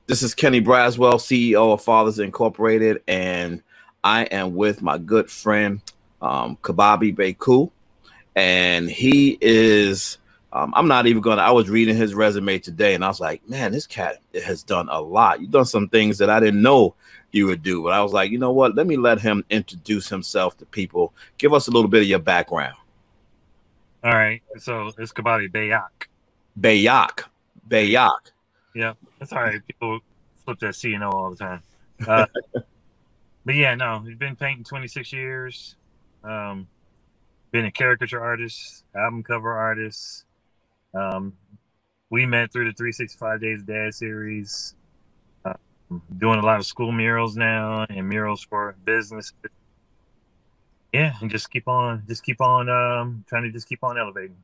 This is Kenny Braswell, CEO of Fathers Incorporated, and I am with my good friend Kuh-bob-bi, and he is. I'm not even gonna. I was reading his resume today, and I was like, man, this cat has done a lot. You've done some things that I didn't know you would do, but I was like, you know what? Let me let him introduce himself to people. Give us a little bit of your background. All right, so it's Cbabi Bayoc. Bayoc. Yeah, that's all right. People flip that C and O all the time. But yeah, no, he's been painting 26 years. Been a caricature artist, album cover artist. We met through the 365 Days of Dad series. Doing a lot of school murals now and murals for business. Yeah, and just keep on trying to just keep on elevating.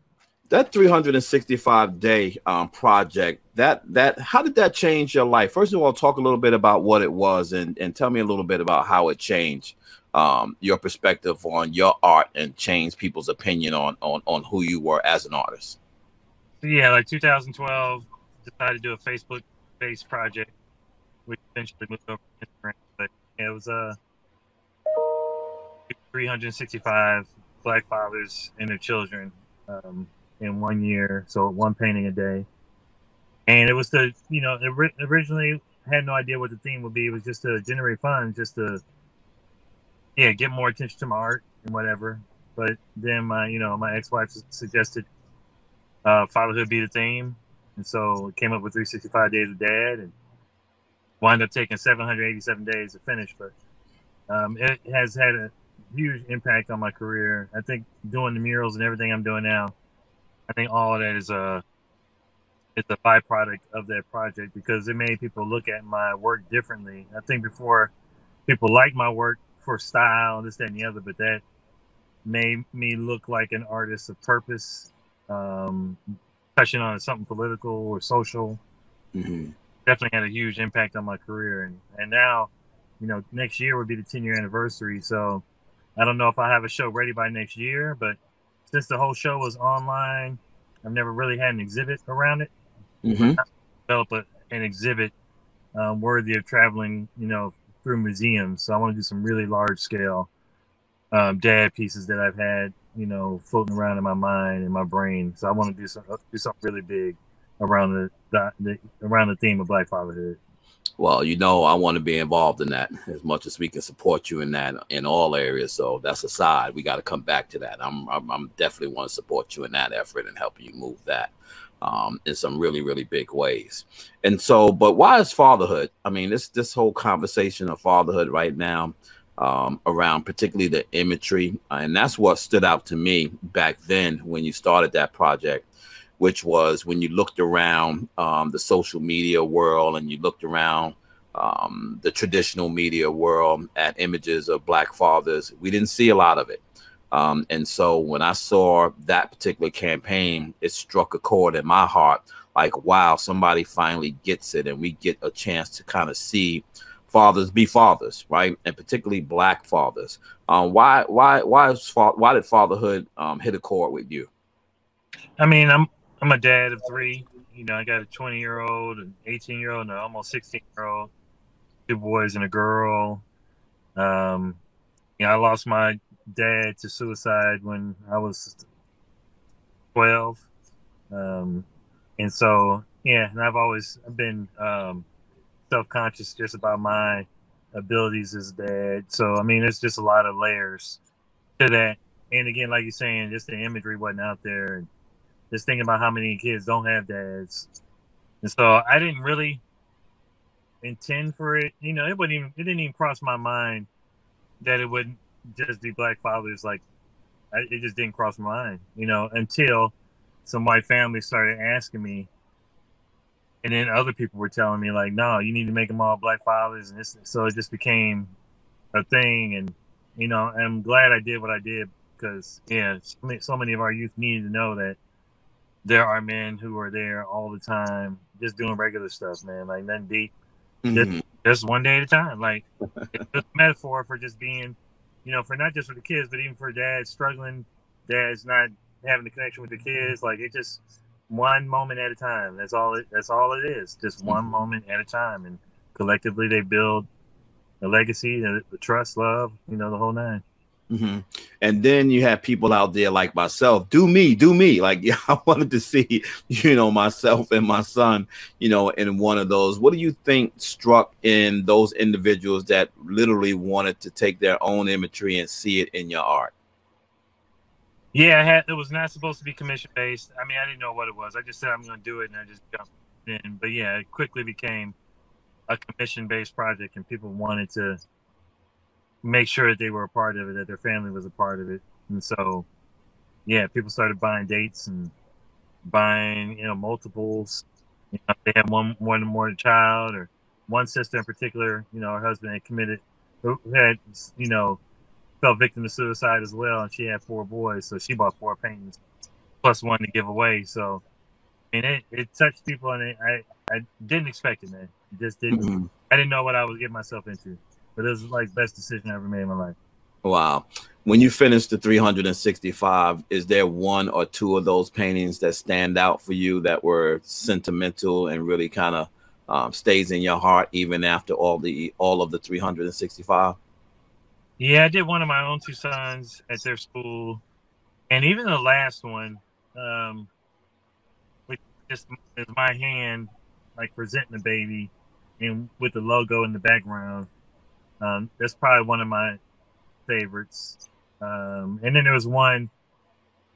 That 365-day project, that how did that change your life? First of all, talk a little bit about what it was and tell me a little bit about how it changed your perspective on your art and changed people's opinion on who you were as an artist. Yeah, like 2012, decided to do a Facebook-based project, which eventually moved over to Instagram. But yeah, it was 365 Black fathers and their children in 1 year, so one painting a day. And it was to, originally had no idea what the theme would be. It was just to generate funds, just to, get more attention to my art and whatever. But then my ex-wife suggested fatherhood be the theme, and so it came up with 365 Days of Dad, and wound up taking 787 days to finish. But it has had a huge impact on my career. I think doing the murals and everything I'm doing now, I think all of that is a byproduct of that project, because it made people look at my work differently. I think before, people liked my work for style, this, that, and the other, but that made me look like an artist of purpose, touching on something political or social. Mm-hmm. Definitely had a huge impact on my career. And now, next year would be the 10-year anniversary. So I don't know if I have a show ready by next year, but since the whole show was online, I've never really had an exhibit around it. Mm-hmm. Develop an exhibit worthy of traveling, through museums. So I want to do some really large scale dad pieces that I've had, floating around in my mind and my brain. So I want to do something really big around the theme of Black fatherhood. Well, I want to be involved in that as much as we can support you in that in all areas. So that's aside. We got to come back to that. I'm definitely want to support you in that effort and help you move that in some really, really big ways. And so, but why is fatherhood? I mean, this whole conversation of fatherhood right now around particularly the imagery, and that's what stood out to me back then when you started that project, which was when you looked around the social media world and you looked around the traditional media world at images of Black fathers. We didn't see a lot of it. And so when I saw that particular campaign, it struck a chord in my heart, like, wow, somebody finally gets it. And we get a chance to kind of see fathers be fathers, right? And particularly Black fathers. Why did fatherhood hit a chord with you? I mean, I'm a dad of three. I got a 20-year-old, an 18-year-old, and an almost 16-year-old, 2 boys and a girl. I lost my dad to suicide when I was 12. And so, and I've been self-conscious just about my abilities as a dad. So, I mean, there's just a lot of layers to that. And again, like you're saying, just the imagery wasn't out there. And just thinking about how many kids don't have dads. And so I didn't really intend for it. It didn't even cross my mind that it wouldn't just be Black fathers. Like, it just didn't cross my mind, until some white families started asking me. And then other people were telling me, like, no, you need to make them all Black fathers. And so it just became a thing. And, I'm glad I did what I did, because, so many of our youth needed to know that there are men who are there all the time, just doing regular stuff, man. Like, nothing deep. Mm-hmm. Just one day at a time. Like, it's a metaphor for just being, for not just for the kids, but even for dads struggling, dads not having the connection with the kids. Like, it just one moment at a time. That's all it is. Just one moment at a time. And collectively they build a legacy, the trust, love, you know, the whole nine. And then you have people out there like myself, do me. Like, yeah, I wanted to see, you know, myself and my son, you know, in one of those. What do you think struck in those individuals that literally wanted to take their own imagery and see it in your art? Yeah, it was not supposed to be commission based. I mean, I didn't know what it was. I just said I'm going to do it, and I just jumped in. But yeah, it quickly became a commission based project, and people wanted to make sure that they were a part of it, that their family was a part of it. And so, yeah, people started buying dates and buying, you know, multiples. You know, they had one more than one child, or one sister in particular, you know, her husband had committed, who had, you know, fell victim to suicide as well, and she had 4 boys, so she bought 4 paintings plus one to give away. So, I mean, it touched people, and I didn't expect it, man. It just didn't. I didn't know what I was getting myself into, but it was like the best decision I ever made in my life. Wow. When you finish the 365, is there one or two of those paintings that stand out for you that were sentimental and really kind of stays in your heart even after all of the 365? Yeah, I did one of my own 2 sons at their school, and even the last one, which just is my hand like presenting the baby, and with the logo in the background. That's probably one of my favorites. And then there was one,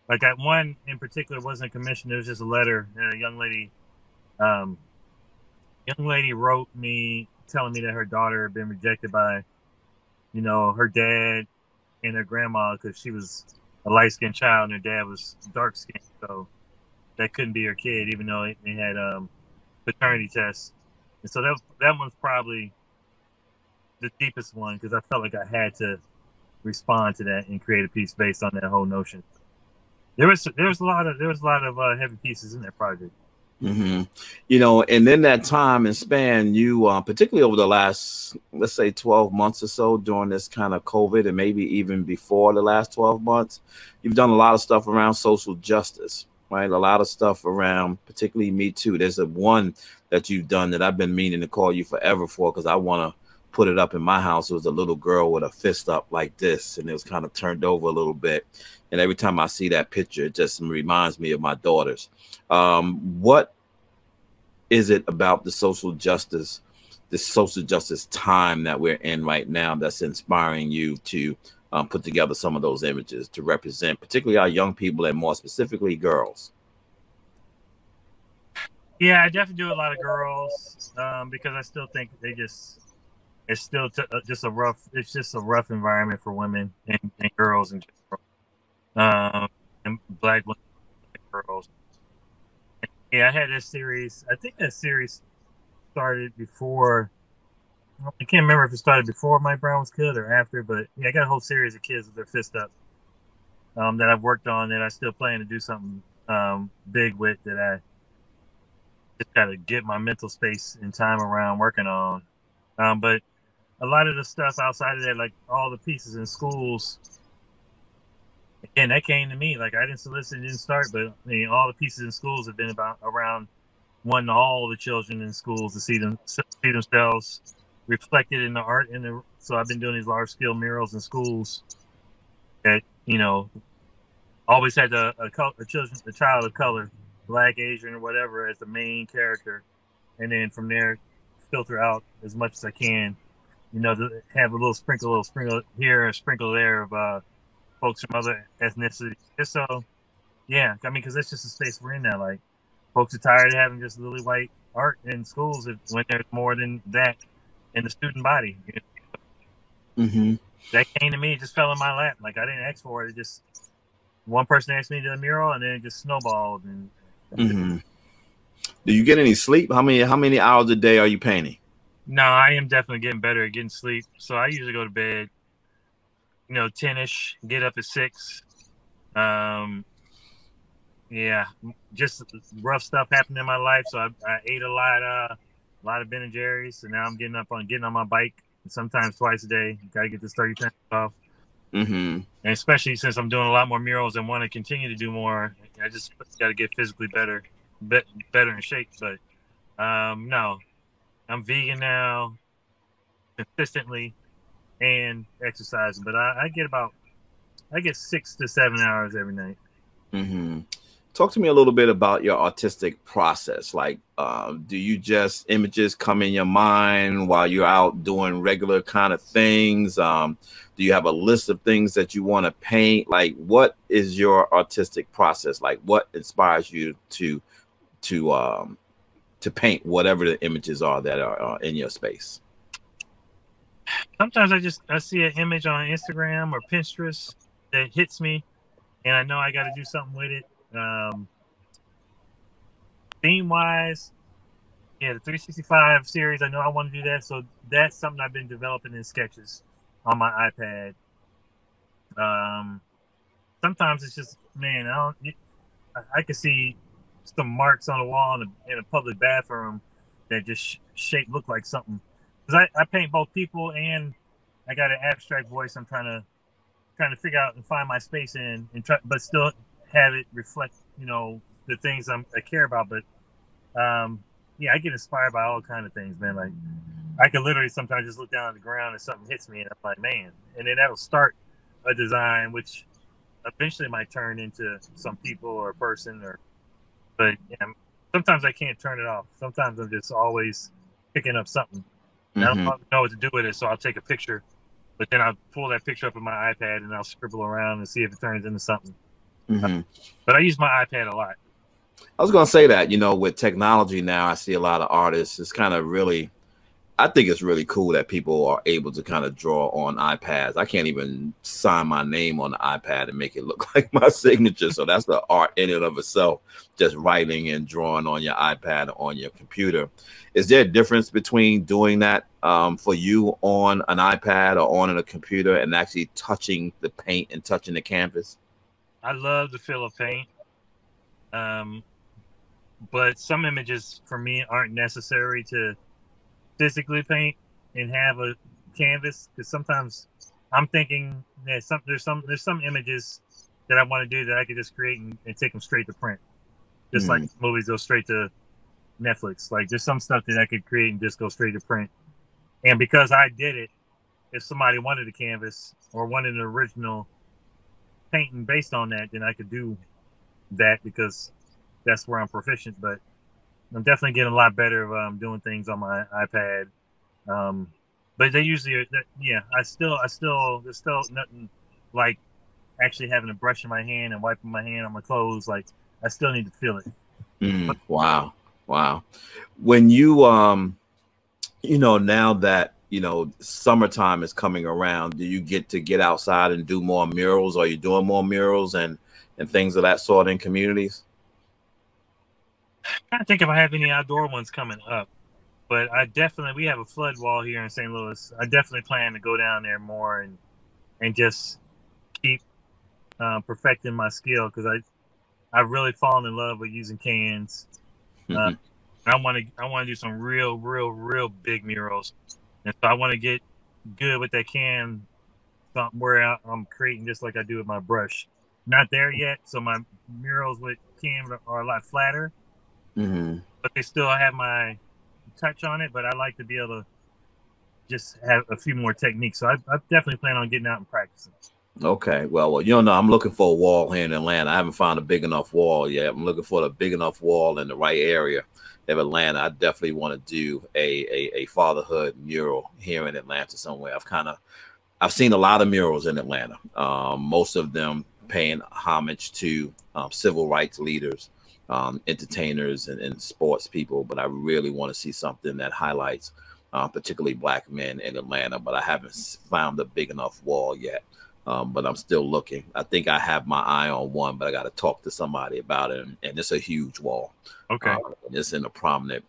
like that one in particular wasn't commissioned. It was just a letter, and a young lady wrote me telling me that her daughter had been rejected by, you know, her dad and her grandma because she was a light-skinned child and her dad was dark-skinned, so that couldn't be her kid, even though they had paternity tests. And so that one's probably the deepest one, because I felt like I had to respond to that and create a piece based on that whole notion. There was a lot of heavy pieces in that project. You know, and in that time and span, you particularly over the last, let's say, 12 months or so during this kind of COVID, and maybe even before the last 12 months, you've done a lot of stuff around social justice, right? A lot of stuff around, particularly Me Too. There's a one that you've done that I've been meaning to call you forever for, because I want to put it up in my house. It was a little girl with a fist up like this, and it was kind of turned over a little bit. And every time I see that picture, it just reminds me of my daughters. What is it about the social justice time that we're in right now that's inspiring you to put together some of those images to represent particularly our young people, and more specifically girls? Yeah, I definitely do a lot of girls, because I still think it's still just a rough environment for women and girls in general, and Black women, girls. And yeah, I had this series. I think that series started before. I can't remember if it started before Mike Brown was killed or after, but yeah, I got a whole series of kids with their fist up, that I've worked on, that I still plan to do something big with, that I just got to get my mental space and time around working on. But a lot of the stuff outside of that, like all the pieces in schools, again, that came to me. Like, I didn't solicit, didn't start, but I mean, all the pieces in schools have been around wanting all the children in schools to see themselves reflected in the art. So I've been doing these large scale murals in schools that, you know, always had a child of color, Black, Asian, or whatever, as the main character, and then from there filter out as much as I can. You know, to have a little sprinkle here, a sprinkle there of folks from other ethnicities. Just so, yeah, I mean, because that's just the space we're in now. Like, folks are tired of having just lily white art in schools when there's more than that in the student body. That came to me, it just fell in my lap. Like, I didn't ask for it. It just, one person asked me to do a mural, and then it just snowballed. And do you get any sleep? How many hours a day are you painting? No, I am definitely getting better at getting sleep. So I usually go to bed, 10-ish, get up at 6. Yeah, just rough stuff happened in my life. So I ate a lot of Ben and Jerry's. So now I'm getting on my bike, sometimes twice a day. Got to get this 30 pounds off. And especially since I'm doing a lot more murals and want to continue to do more, I just got to get physically better. better in shape. But no, I'm vegan now, consistently, and exercising. But I get 6 to 7 hours every night. Mm-hmm. Talk to me a little bit about your artistic process. Like, do you just images come in your mind while you're out doing regular kind of things? Do you have a list of things that you want to paint? Like, what is your artistic process? Like, what inspires you to paint whatever the images are that are in your space? Sometimes I see an image on Instagram or Pinterest that hits me, and I know I got to do something with it. Theme wise, yeah, the 365 series, I know I want to do that. So that's something I've been developing in sketches on my iPad. Sometimes it's just, man, I can see some marks on the wall in a public bathroom that just look like something. Because I paint both people, and I got an abstract voice I'm trying to figure out and find my space in, and but still have it reflect, the things I care about. But yeah, I get inspired by all kind of things, man. Like, I can literally sometimes just look down at the ground and something hits me, and I'm like, man, and then that'll start a design, which eventually might turn into some people or a person. But yeah, sometimes I can't turn it off. Sometimes I'm just always picking up something. And I don't know what to do with it, so I'll take a picture, but then I'll pull that picture up in my iPad and I'll scribble around and see if it turns into something. But I use my iPad a lot. I was going to say that, with technology now, I see a lot of artists. It's kind of really, I think it's really cool that people are able to kind of draw on iPads. I can't even sign my name on the iPad and make it look like my signature. So that's the art in and of itself, just writing and drawing on your iPad or on your computer. Is there a difference between doing that for you on an iPad or on a computer and actually touching the paint and touching the canvas? I love the feel of paint. But some images for me aren't necessary to physically paint and have a canvas, because sometimes I'm thinking that there's some images that I want to do that I could just create and take them straight to print, just like movies go straight to Netflix. Like, there's some stuff that I could create and just go straight to print. And because I did it, if somebody wanted a canvas or wanted an original painting based on that, then I could do that, because that's where I'm proficient. But I'm definitely getting a lot better of doing things on my iPad. But they usually, yeah, there's still nothing like actually having a brush in my hand and wiping my hand on my clothes. Like, I still need to feel it. Wow. When you, now that, summertime is coming around, do you get outside and do more murals? Are you doing more murals and things of that sort in communities? I think if I have any outdoor ones coming up, but we have a flood wall here in St. Louis. I definitely plan to go down there more and just keep perfecting my skill, because I've really fallen in love with using cans. I want to do some real big murals, and so I want to get good with that can, where I'm creating just like I do with my brush. Not there yet, so my murals with can are a lot flatter. But they still have my touch on it. But I like to be able to just have a few more techniques. So I definitely plan on getting out and practicing. Okay, well, I'm looking for a wall here in Atlanta. I haven't found a big enough wall yet. I'm looking for the big enough wall in the right area of Atlanta. I definitely want to do a fatherhood mural here in Atlanta somewhere. I've seen a lot of murals in Atlanta. Most of them paying homage to civil rights leaders, entertainers, and sports people. But I really want to see something that highlights particularly Black men in Atlanta. But I haven't found a big enough wall yet. But I'm still looking. I think I have my eye on one, but I got to talk to somebody about it. And it's a huge wall. Okay. It's in a prominent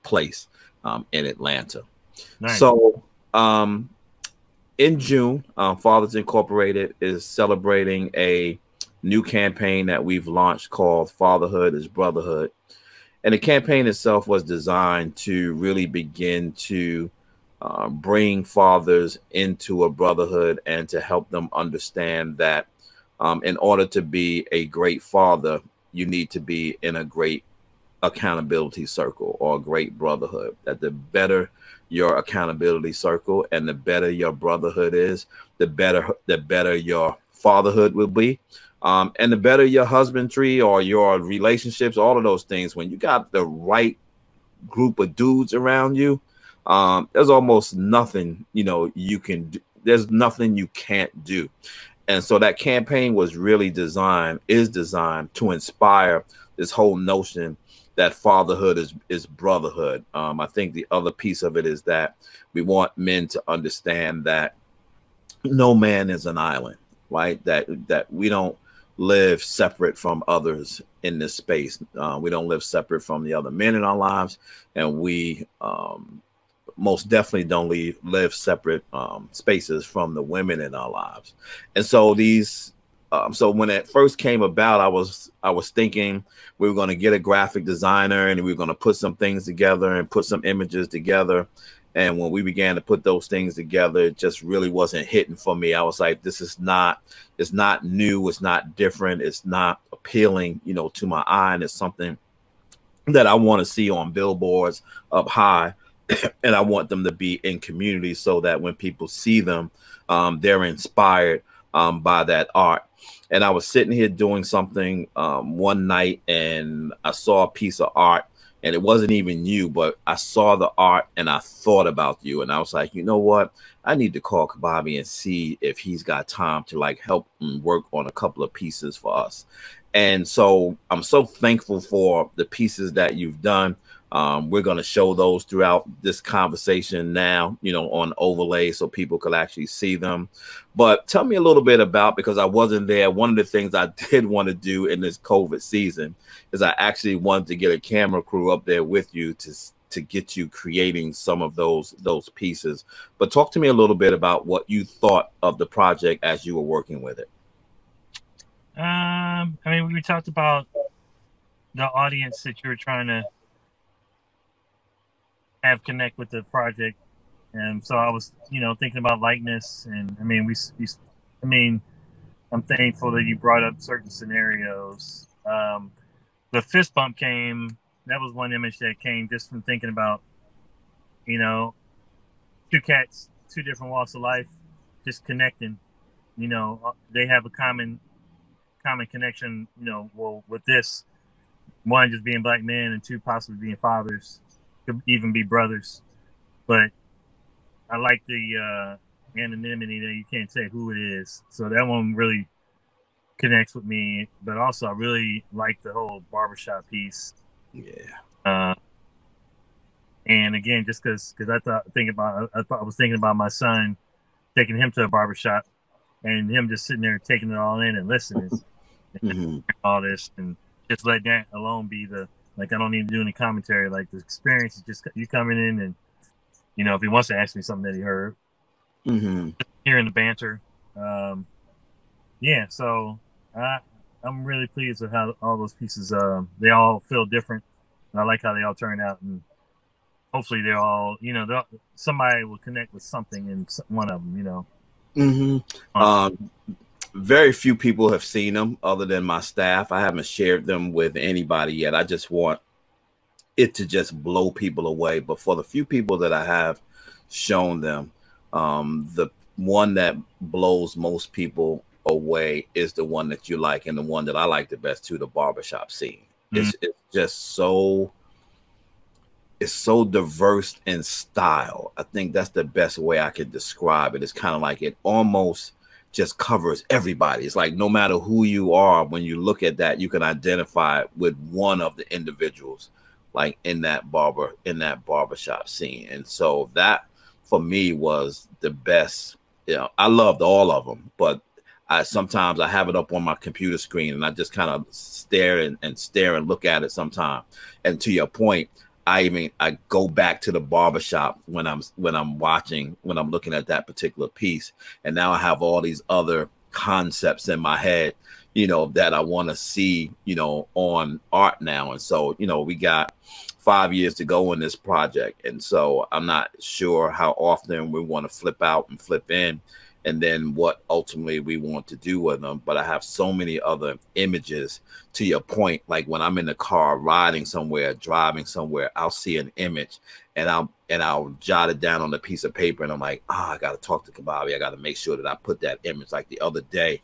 place in Atlanta. Nice. So in June, Fathers Incorporated is celebrating a new campaign that we've launched called Fatherhood is Brotherhood. And the campaign itself was designed to really begin to bring fathers into a brotherhood and to help them understand that in order to be a great father, you need to be in a great accountability circle or a great brotherhood. That the better your accountability circle and the better your brotherhood is, the better your fatherhood will be. And the better your husbandry or your relationships, all of those things, when you got the right group of dudes around you, there's almost nothing, you can do. There's nothing you can't do. And so that campaign is designed to inspire this whole notion that fatherhood is brotherhood. I think the other piece of it is that we want men to understand that no man is an island, right? That we don't live separate from others in this space. We don't live separate from the other men in our lives, and we most definitely don't live separate spaces from the women in our lives. And so so when it first came about, I was thinking we were going to get a graphic designer and we were going to put some things together and put some images together. And when we began to put those things together, it just really wasn't hitting for me. I was like, it's not new. It's not different. It's not appealing, to my eye. And it's something that I want to see on billboards up high. And I want them to be in communities so that when people see them, they're inspired by that art. And I was sitting here doing something one night and I saw a piece of art. And it wasn't even you, but I saw the art and I thought about you. And I was like, you know what? I need to call Kuh-bob-bi and see if he's got time to help and work on a couple of pieces for us. And so I'm so thankful for the pieces that you've done. We're going to show those throughout this conversation now, on overlay so people could actually see them. But tell me a little bit about, because I wasn't there, one of the things I did want to do in this COVID season is I actually wanted to get a camera crew up there with you to get you creating some of those pieces. But talk to me a little bit about what you thought of the project as you were working with it. I mean, we talked about the audience that you were trying to have connect with the project, and so I was, thinking about likeness, and I mean, I'm thankful that you brought up certain scenarios. The fist bump came. That was one image that came just from thinking about, two cats, two different walks of life, just connecting. They have a common connection. Well, with this, one just being black men, and two possibly being fathers. Could even be brothers, but I like the anonymity that you can't say who it is. So that one really connects with me. But also, I really like the whole barbershop piece. Yeah. And again, just because I was thinking about my son, taking him to a barbershop, and him just sitting there taking it all in and listening, and all this, and just let that alone be the. I don't need to do any commentary. The experience is just you coming in and, if he wants to ask me something that he heard, hearing the banter. Yeah, so I'm really pleased with how all those pieces, they all feel different. And I like how they all turn out. And hopefully they're all, somebody will connect with something in one of them, Very few people have seen them other than my staff. I haven't shared them with anybody yet. I just want it to just blow people away. But for the few people that I have shown them, the one that blows most people away is the one that you like, and the one that I like the best too, the barbershop scene. It's just so diverse in style. I think that's the best way I could describe it. It's kind of like it almost just covers everybody. It's like no matter who you are, when you look at that, you can identify with one of the individuals in that barbershop scene. And so that for me was the best. I loved all of them, but sometimes I have it up on my computer screen and I just kind of stare and look at it sometimes. And to your point, I go back to the barbershop when I'm looking at that particular piece, and now I have all these other concepts in my head, that I want to see, on art now. And so, we got 5 years to go in this project, and so I'm not sure how often we want to flip out and flip in and then what ultimately we want to do with them. But I have so many other images. To your point, like when I'm in the car riding somewhere, driving somewhere, I'll see an image and I'll jot it down on a piece of paper, and I'm like, I got to talk to Kuh-bob-bi. I got to make sure that I put that image. Like the other day,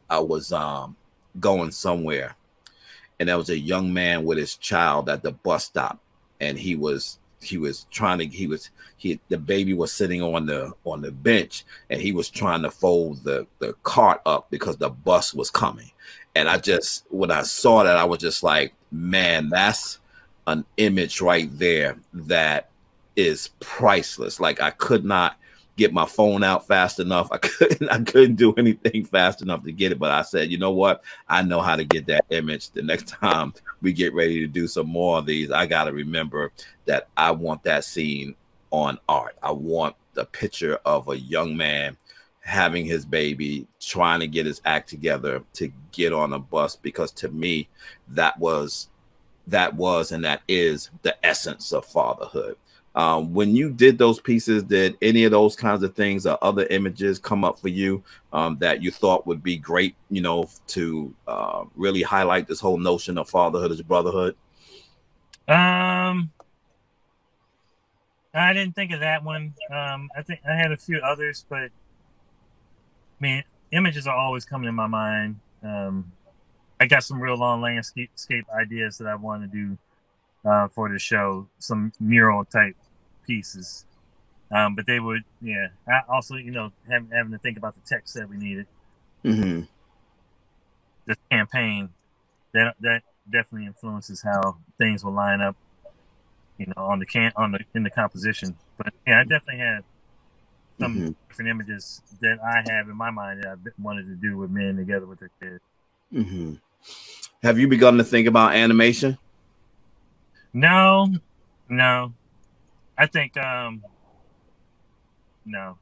I was going somewhere, and there was a young man with his child at the bus stop, and the baby was sitting on the bench, and he was trying to fold the cart up because the bus was coming. And when I saw that, I was just like, man, that's an image right there that is priceless. Like, I could not get my phone out fast enough. I couldn't do anything fast enough to get it. But I said, you know what? I know how to get that image. The next time we get ready to do some more of these, I got to remember that I want that scene on art. I want the picture of a young man having his baby, trying to get his act together to get on a bus, because to me, that was and that is the essence of fatherhood. When you did those pieces, did any of those kinds of things or other images come up for you that you thought would be great, you know, to really highlight this whole notion of fatherhood as brotherhood? I didn't think of that one. I think I had a few others, but I mean, images are always coming in my mind. I got some real long landscape ideas that I want to do for the show, some mural type pieces. But they would, yeah. I also, you know, having to think about the text that we needed. Mm-hmm. The campaign that definitely influences how things will line up, you know, in the composition. But yeah, I definitely had some different images that I have in my mind that I wanted to do with men together with their kids. Mm-hmm. Have you begun to think about animation? No. I think no.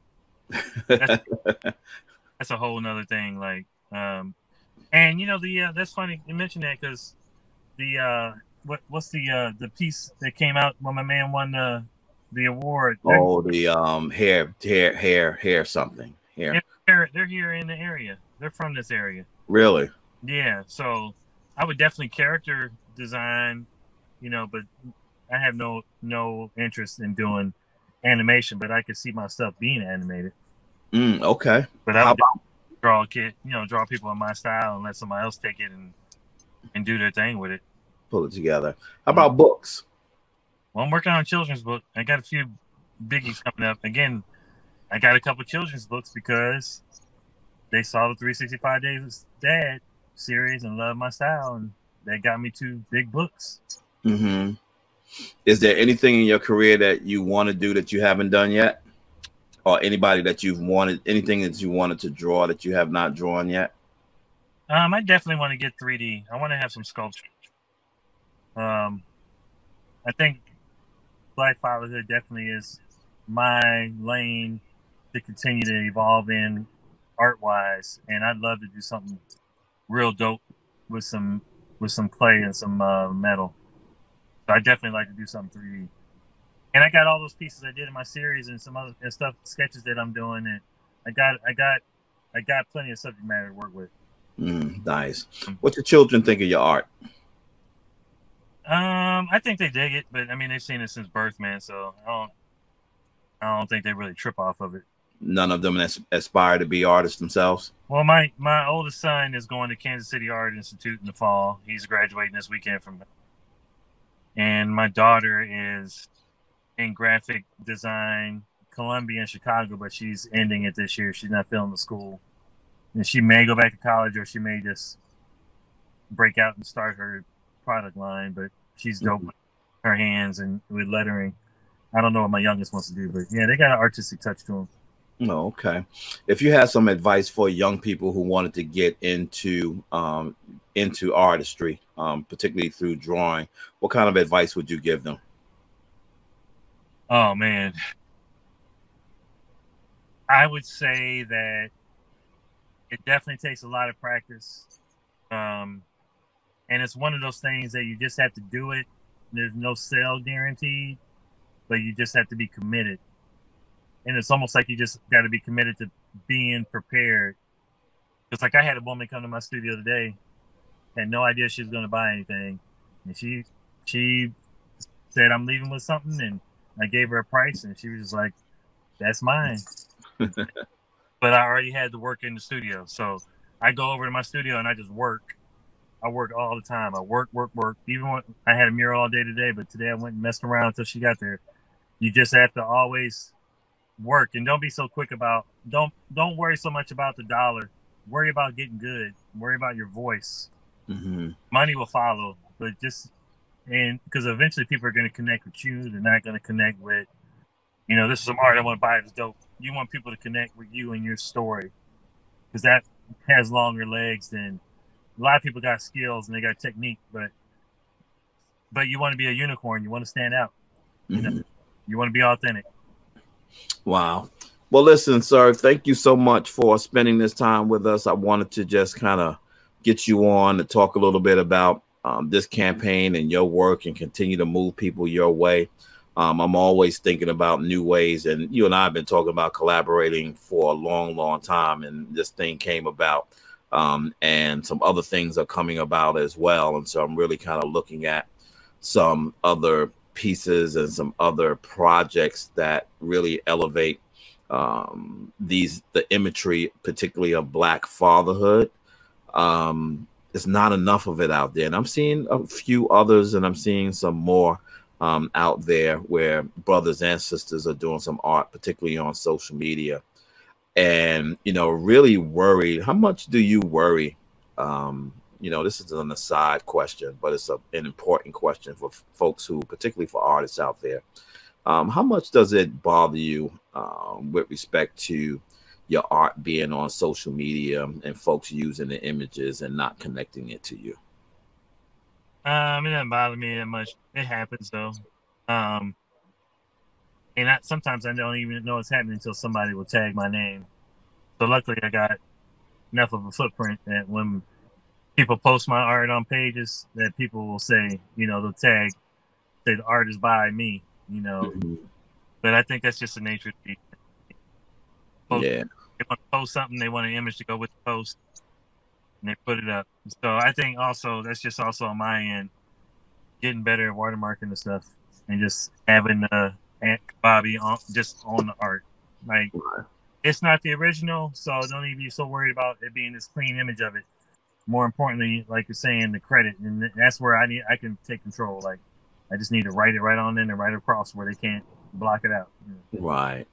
That's a whole nother thing. Like, and you know, that's funny you mentioned that, because what's the piece that came out when my man won the award? Oh, the hair something. Hair. They're here in the area. They're from this area. Really? Yeah. So I would definitely character design, you know, but I have no interest in doing animation, but I could see myself being animated. Okay. But I would draw draw people in my style and let somebody else take it and do their thing with it. Pull it together. How about books? Well, I'm working on a children's book. I got a few biggies coming up. Again, I got a couple children's books because they saw the 365 Days Dad series and loved my style, and they got me 2 big books. Mm-hmm. Is there anything in your career that you want to do that you haven't done yet? Or anything that you wanted to draw that you have not drawn yet? I definitely want to get 3D. I want to have some sculpture. I think Black fatherhood definitely is my lane to continue to evolve in art-wise, and I'd love to do something real dope with some clay and some metal. So I definitely like to do something 3D. And I got all those pieces I did in my series and some other stuff, sketches that I'm doing, and I got plenty of subject matter to work with. Nice. What your children think of your art? I think they dig it, but I mean, they've seen it since birth, man. So I don't think they really trip off of it. None of them aspire to be artists themselves? Well, my oldest son is going to Kansas City Art Institute in the fall. He's graduating this weekend from that. And my daughter is in graphic design, Columbia and Chicago, but she's ending it this year. She's not feeling the school. And she may go back to college, or she may just break out and start her product line, but she's dope with her hands and with lettering. I don't know what my youngest wants to do, but yeah, they got an artistic touch to them. Oh, okay. If you had some advice for young people who wanted to get into artistry, particularly through drawing, what kind of advice would you give them? Oh man, I would say that it definitely takes a lot of practice, and it's one of those things that you just have to do it. There's no sale guaranteed, but you just have to be committed. And it's almost like you just got to be committed to being prepared. It's like I had a woman come to my studio today, had no idea she was going to buy anything, and she said, "I'm leaving with something," and I gave her a price, and she was just like, "That's mine." But I already had to work in the studio, so I go over to my studio and I just work. I work all the time. I work. Even when I had a mural all day today, but today I went and messed around until she got there. You just have to always work, and don't be so quick about. Don't worry so much about the dollar. Worry about getting good. Worry about your voice. Mm-hmm. Money will follow, but because eventually people are going to connect with you. They're not going to connect with, this is some art I want to buy. It's dope. You want people to connect with you and your story, because that has longer legs than a lot of people got skills and they got technique, but you want to be a unicorn. You want to stand out. Mm-hmm. You want to be authentic. Wow. Well, listen, sir, thank you so much for spending this time with us. I wanted to just kind of get you on to talk a little bit about this campaign and your work and continue to move people your way. I'm always thinking about new ways, and you and I have been talking about collaborating for a long, long time, and this thing came about, and some other things are coming about as well. And so I'm really kind of looking at some other pieces and some other projects that really elevate the imagery, particularly of Black fatherhood. There's not enough of it out there, and I'm seeing a few others, and I'm seeing some more out there where brothers and sisters are doing some art, particularly on social media. And really worried. How much do you worry? This is an aside question, but it's an important question for folks who, particularly for artists out there. How much does it bother you with respect to your art being on social media and folks using the images and not connecting it to you? It doesn't bother me that much. It happens though. And sometimes I don't even know it's happening until somebody will tag my name. So luckily I got enough of a footprint that when people post my art on pages, that people will say, they'll say the art is by me, Mm-hmm. But I think that's just the nature of the post. Yeah. They want to post something, they want an image to go with the post, and they put it up. So I think also that's just also on my end, getting better at watermarking and stuff, and just having Kuh-bob-bi just on the art. Like, it's not the original, so don't even be so worried about it being this clean image of it. More importantly, like you're saying, the credit, and that's where I can take control. Like, I just need to write it right on in and right across where they can't block it out. Right.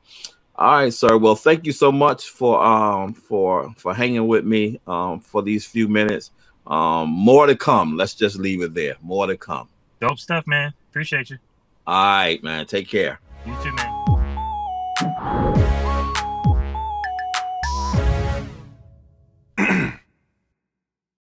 All right, sir. Well, thank you so much for hanging with me for these few minutes. More to come. Let's just leave it there. More to come. Dope stuff, man. Appreciate you. All right, man. Take care.